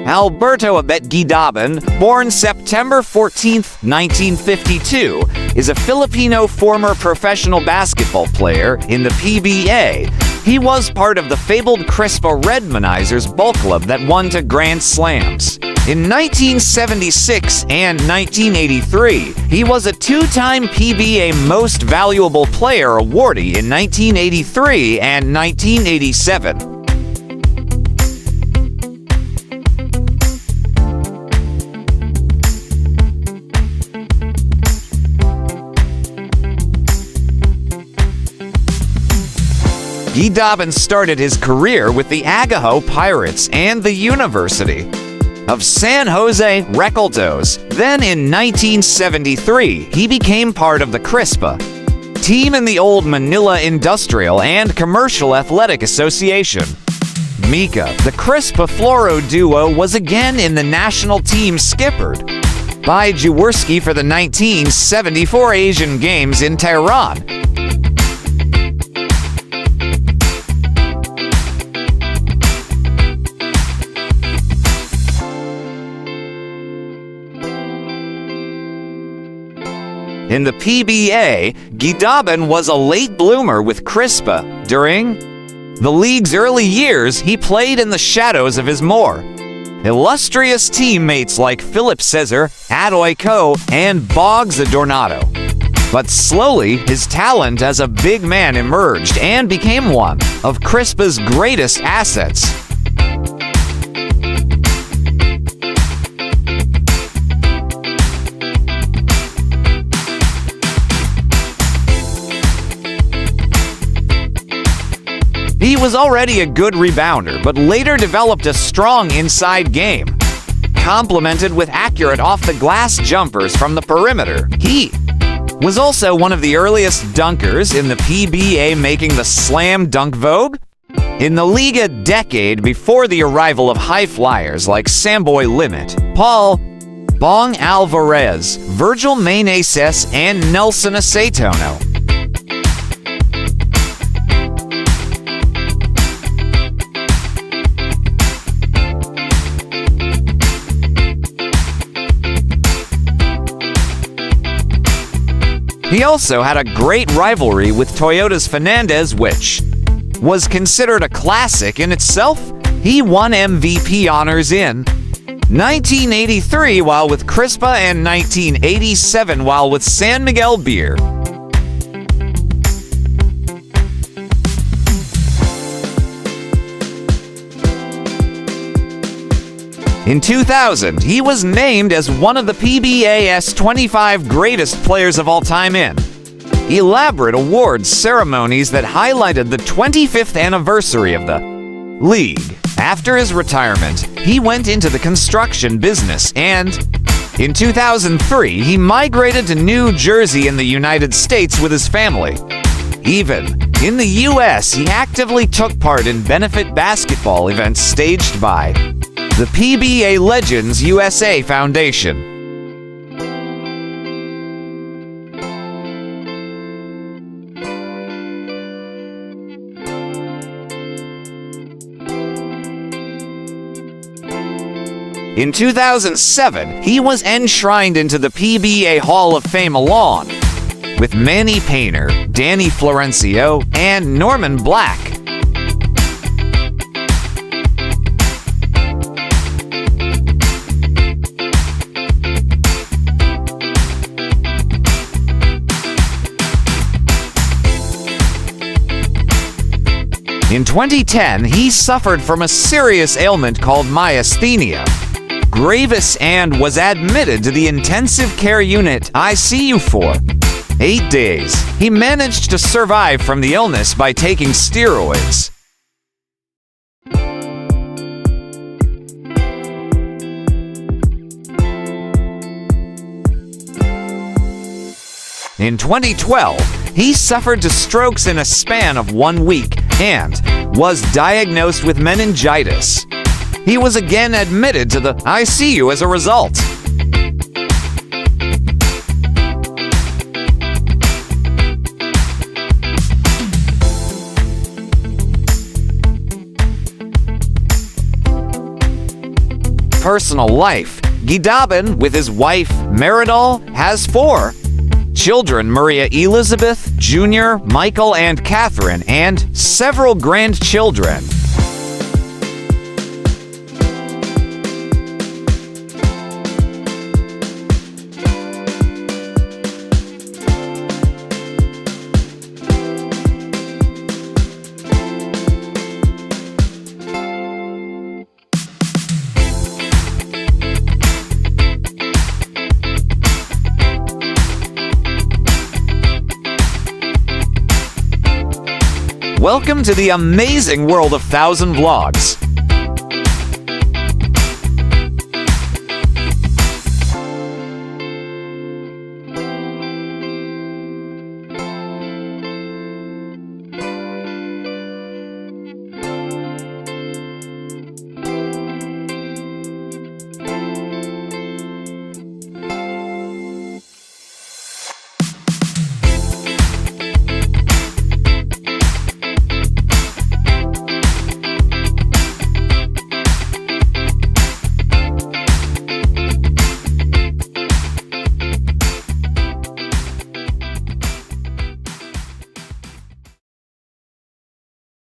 Alberto Abet Guidaben, born September 14, 1952, is a Filipino former professional basketball player in the PBA. He was part of the fabled Crispa Redmanizers ball club that won 2 Grand Slams. In 1976 and 1983, he was a 2-time PBA Most Valuable Player Awardee in 1983 and 1987. Guidaben started his career with the Agaho Pirates and the University of San Jose Recoltos. Then in 1973, he became part of the Crispa team in the old Manila Industrial and Commercial Athletic Association. Mika, the Crispa Floro duo, was again in the national team skippered by Jaworski for the 1974 Asian Games in Tehran. In the PBA, Guidaben was a late bloomer with Crispa. During the league's early years, he played in the shadows of his more illustrious teammates like Philip Cesar, Adoy Co, and Boggs Adornado. But slowly, his talent as a big man emerged and became one of Crispa's greatest assets. He was already a good rebounder, but later developed a strong inside game, complemented with accurate off-the-glass jumpers from the perimeter. He was also one of the earliest dunkers in the PBA, making the slam dunk vogue in the league a decade before the arrival of high flyers like Samboy Limit, Paul Bong Alvarez, Virgil Meneses, and Nelson Acetono. He also had a great rivalry with Toyota's Fernandez, which was considered a classic in itself. He won MVP honors in 1983 while with Crispa and 1987 while with San Miguel Beer. In 2000, he was named as one of the PBA's 25 greatest players of all time in elaborate awards ceremonies that highlighted the 25th anniversary of the league. After his retirement, he went into the construction business, and in 2003, he migrated to New Jersey in the United States with his family. Even in the U.S., he actively took part in benefit basketball events staged by the PBA Legends USA Foundation. In 2007, he was enshrined into the PBA Hall of Fame along with Manny Painter, Danny Florencio, and Norman Black. In 2010, he suffered from a serious ailment called myasthenia gravis and was admitted to the intensive care unit ICU for 8 days. He managed to survive from the illness by taking steroids. In 2012, he suffered 2 strokes in a span of 1 week and was diagnosed with meningitis. He was again admitted to the ICU as a result. personal life, Guidaben, with his wife Meridol, has 4 children: Maria Elizabeth, Jr., Michael, and Catherine, and several grandchildren. Welcome to the amazing world of 1000 Vlogs.